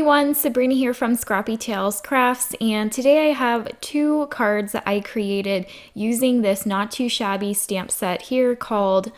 everyone, Sabrina here from Scrappy Tales Crafts, and today I have two cards that I created using this not too shabby stamp set here called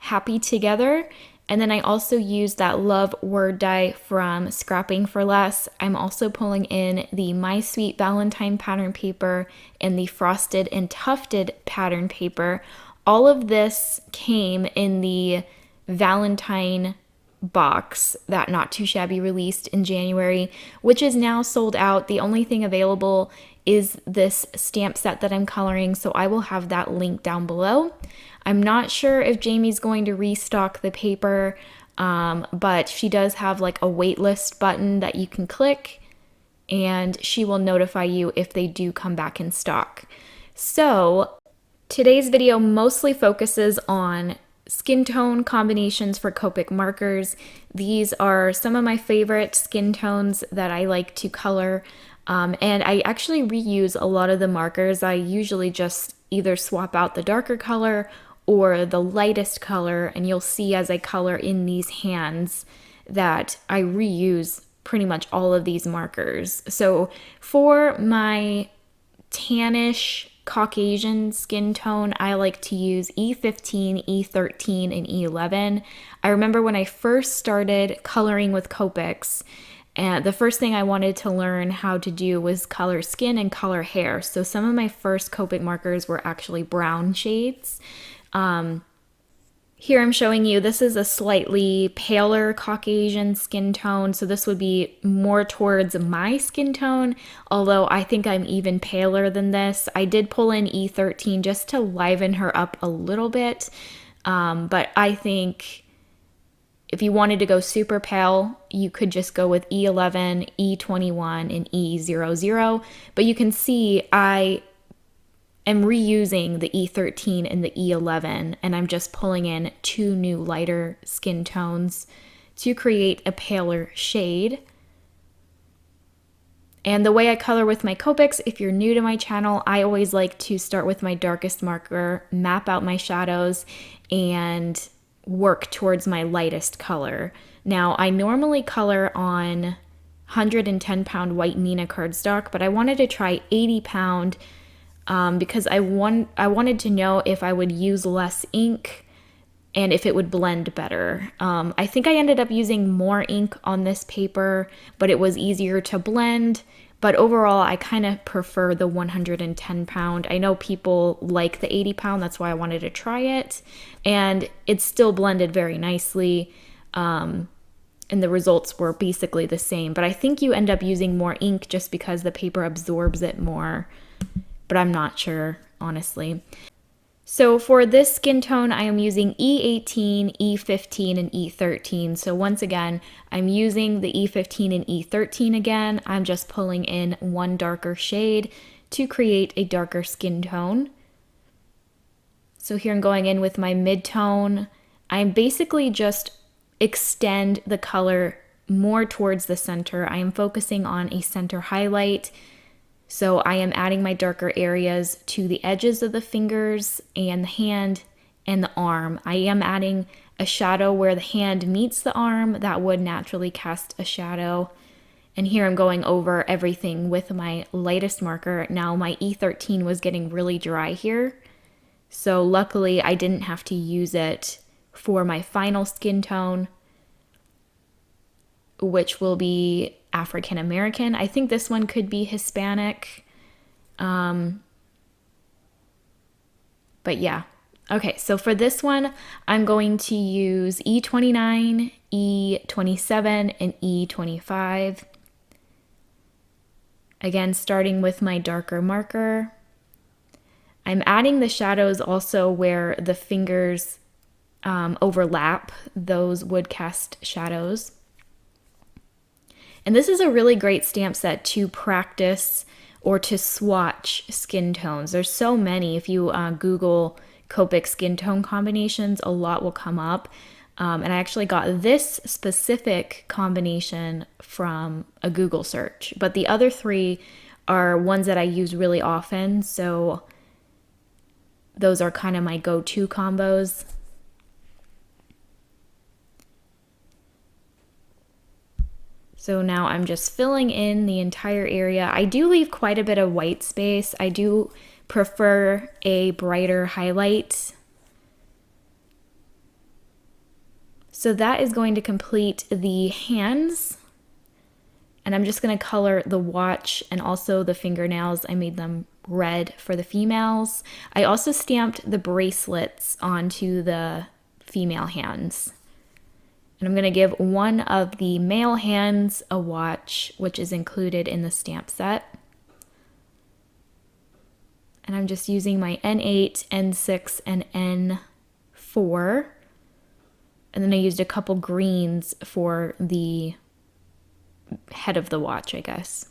Happy Together. And then I also used that love word die from Scrapping for Less. I'm also pulling in the My Sweet Valentine pattern paper and the Frosted and Tufted pattern paper. All of this came in the Valentine box that Not Too Shabby released in January, which is now sold out. The only thing available is this stamp set that I'm coloring, so I will have that link down below. I'm not sure if Jamie's going to restock the paper, but she does have like a waitlist button that you can click and she will notify you if they do come back in stock. So today's video mostly focuses on skin tone combinations for Copic markers. These are some of my favorite skin tones that I like to color, and I actually reuse a lot of the markers. I usually just either swap out the darker color or the lightest color, and you'll see as I color in these hands that I reuse pretty much all of these markers. So for my tannish Caucasian skin tone, I like to use E15, E13, and E11. I remember when I first started coloring with Copics, and the first thing I wanted to learn how to do was color skin and color hair. So some of my first Copic markers were actually brown shades. Here I'm showing you, this is a slightly paler Caucasian skin tone, so this would be more towards my skin tone, although I think I'm even paler than this. I did pull in E13 just to liven her up a little bit, but I think if you wanted to go super pale, you could just go with E11, E21, and E00, but you can see I am reusing the E13 and the E11, and I'm just pulling in two new lighter skin tones to create a paler shade. And the way I color with my Copics, if you're new to my channel, I always like to start with my darkest marker, map out my shadows, and work towards my lightest color. Now, I normally color on 110 pound white Neenah cardstock, but I wanted to try 80 pound because I wanted to know if I would use less ink and if it would blend better. I think I ended up using more ink on this paper, but it was easier to blend. But overall, I kind of prefer the 110 pound. I know people like the 80 pound, that's why I wanted to try it. And it still blended very nicely. And the results were basically the same. But I think you end up using more ink just because the paper absorbs it more. But I'm not sure, honestly. So for this skin tone, I am using E18, E15, and E13. So once again, I'm using the E15 and E13 again. I'm just pulling in one darker shade to create a darker skin tone. So here I'm going in with my mid-tone. I'm basically just extend the color more towards the center. I am focusing on a center highlight. So I am adding my darker areas to the edges of the fingers and the hand and the arm. I am adding a shadow where the hand meets the arm. That would naturally cast a shadow. And here I'm going over everything with my lightest marker. Now my E13 was getting really dry here. So luckily I didn't have to use it for my final skin tone, which will be African American. I think this one could be Hispanic. But yeah. Okay, so for this one, I'm going to use E29, E27, and E25. Again, starting with my darker marker. I'm adding the shadows also where the fingers overlap. Those would cast shadows. And this is a really great stamp set to practice or to swatch skin tones. There's so many. If you Google Copic skin tone combinations, a lot will come up. And I actually got this specific combination from a Google search. But the other three are ones that I use really often. So those are kind of my go-to combos. So now I'm just filling in the entire area. I do leave quite a bit of white space. I do prefer a brighter highlight. So that is going to complete the hands. And I'm just going to color the watch and also the fingernails. I made them red for the females. I also stamped the bracelets onto the female hands. And I'm going to give one of the male hands a watch, which is included in the stamp set. And I'm just using my N8, N6, and N4. And then I used a couple greens for the head of the watch, I guess.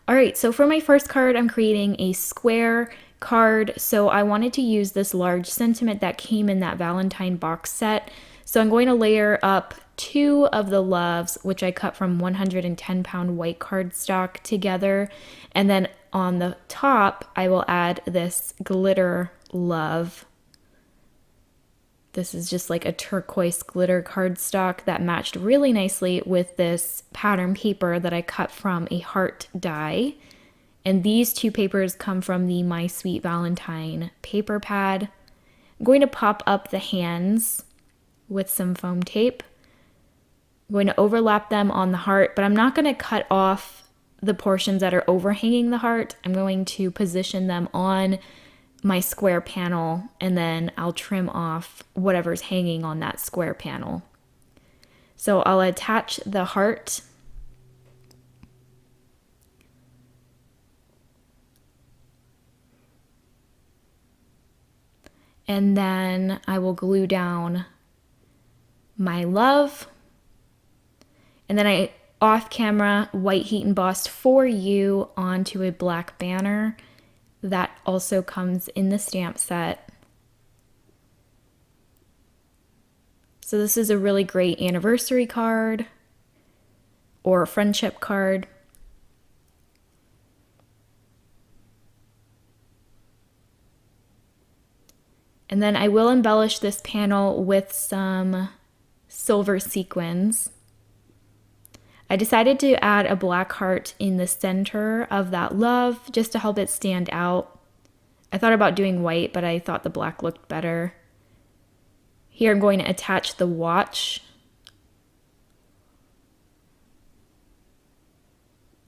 All right, so for my first card, I'm creating a square card. So I wanted to use this large sentiment that came in that Valentine box set. So I'm going to layer up 2 of the loves, which I cut from 110-pound white cardstock together. And then on the top, I will add this glitter love. This is just like a turquoise glitter cardstock that matched really nicely with this pattern paper that I cut from a heart die. And these 2 papers come from the My Sweet Valentine paper pad. I'm going to pop up the hands with some foam tape. I'm going to overlap them on the heart, but I'm not going to cut off the portions that are overhanging the heart. I'm going to position them on my square panel, and then I'll trim off whatever's hanging on that square panel. So I'll attach the heart. And then I will glue down my love. And then I off camera white heat embossed For You onto a black banner. That also comes in the stamp set. So this is a really great anniversary card or a friendship card. And then I will embellish this panel with some silver sequins. I decided to add a black heart in the center of that love just to help it stand out. I thought about doing white, but I thought the black looked better. Here I'm going to attach the watch.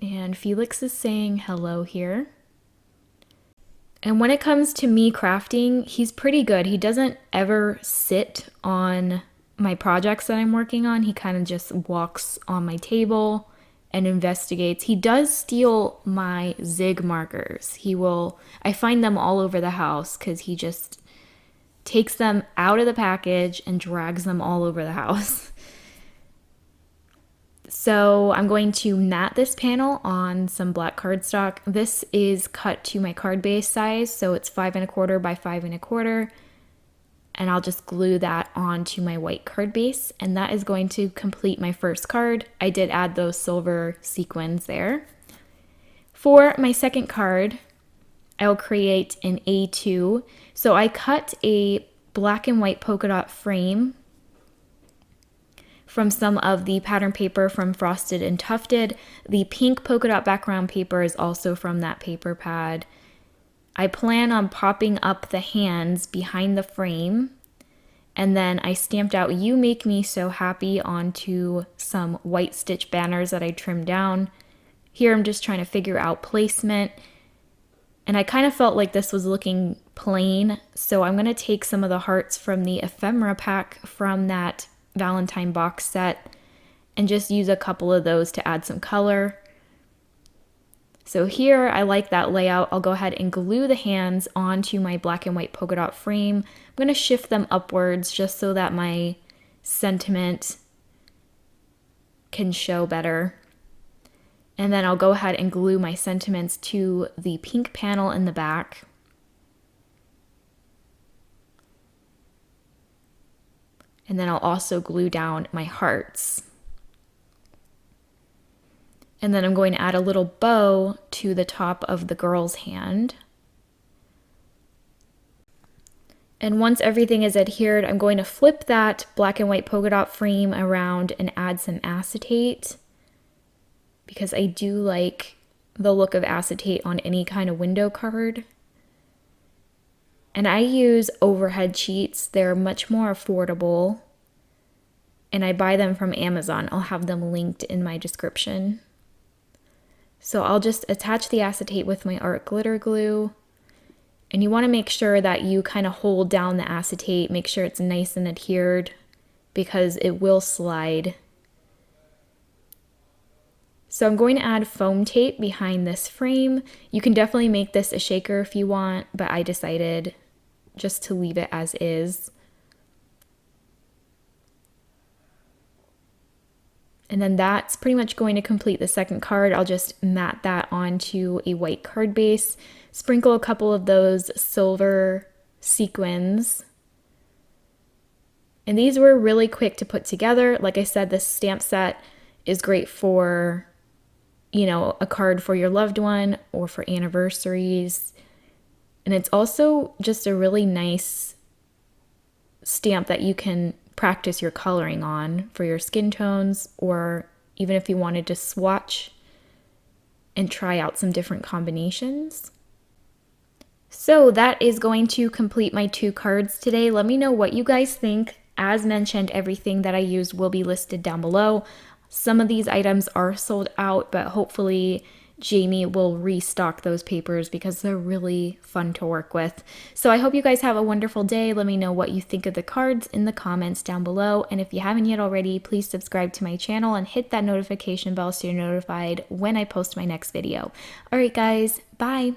And Felix is saying hello here. And when it comes to me crafting, he's pretty good. He doesn't ever sit on my projects that I'm working on. He kind of just walks on my table and investigates. He does steal my zig markers. I find them all over the house because he just takes them out of the package and drags them all over the house. So I'm going to mat this panel on some black cardstock. This is cut to my card base size, so it's 5 1/4 by 5 1/4. And I'll just glue that onto my white card base, and that is going to complete my first card. I did add those silver sequins there. For my second card, I'll create an A2. So I cut a black and white polka dot frame from some of the pattern paper from Frosted and Tufted. The pink polka dot background paper is also from that paper pad. I plan on popping up the hands behind the frame, and then I stamped out You Make Me So Happy onto some white stitch banners that I trimmed down. Here I'm just trying to figure out placement, and I kind of felt like this was looking plain, so I'm going to take some of the hearts from the ephemera pack from that Valentine box set and just use a couple of those to add some color. So here, I like that layout. I'll go ahead and glue the hands onto my black and white polka dot frame. I'm going to shift them upwards just so that my sentiment can show better. And then I'll go ahead and glue my sentiments to the pink panel in the back. And then I'll also glue down my hearts. And then I'm going to add a little bow to the top of the girl's hand. And once everything is adhered, I'm going to flip that black and white polka dot frame around and add some acetate. because I do like the look of acetate on any kind of window card. And I use overhead sheets. They're much more affordable. And I buy them from Amazon. I'll have them linked in my description. So I'll just attach the acetate with my art glitter glue. And you want to make sure that you kind of hold down the acetate, make sure it's nice and adhered, because it will slide. So I'm going to add foam tape behind this frame. You can definitely make this a shaker if you want, but I decided just to leave it as is. And then that's pretty much going to complete the second card. I'll just mat that onto a white card base, sprinkle a couple of those silver sequins. And these were really quick to put together. Like I said, this stamp set is great for, you know, a card for your loved one or for anniversaries. And it's also just a really nice stamp that you can practice your coloring on for your skin tones, or even if you wanted to swatch and try out some different combinations. So that is going to complete my 2 cards today. Let me know what you guys think. As mentioned, everything that I used will be listed down below. Some of these items are sold out, but hopefully Jamie will restock those papers because they're really fun to work with. So I hope you guys have a wonderful day. Let me know what you think of the cards in the comments down below. And if you haven't yet already, please subscribe to my channel and hit that notification bell so you're notified when I post my next video. All right, guys, bye.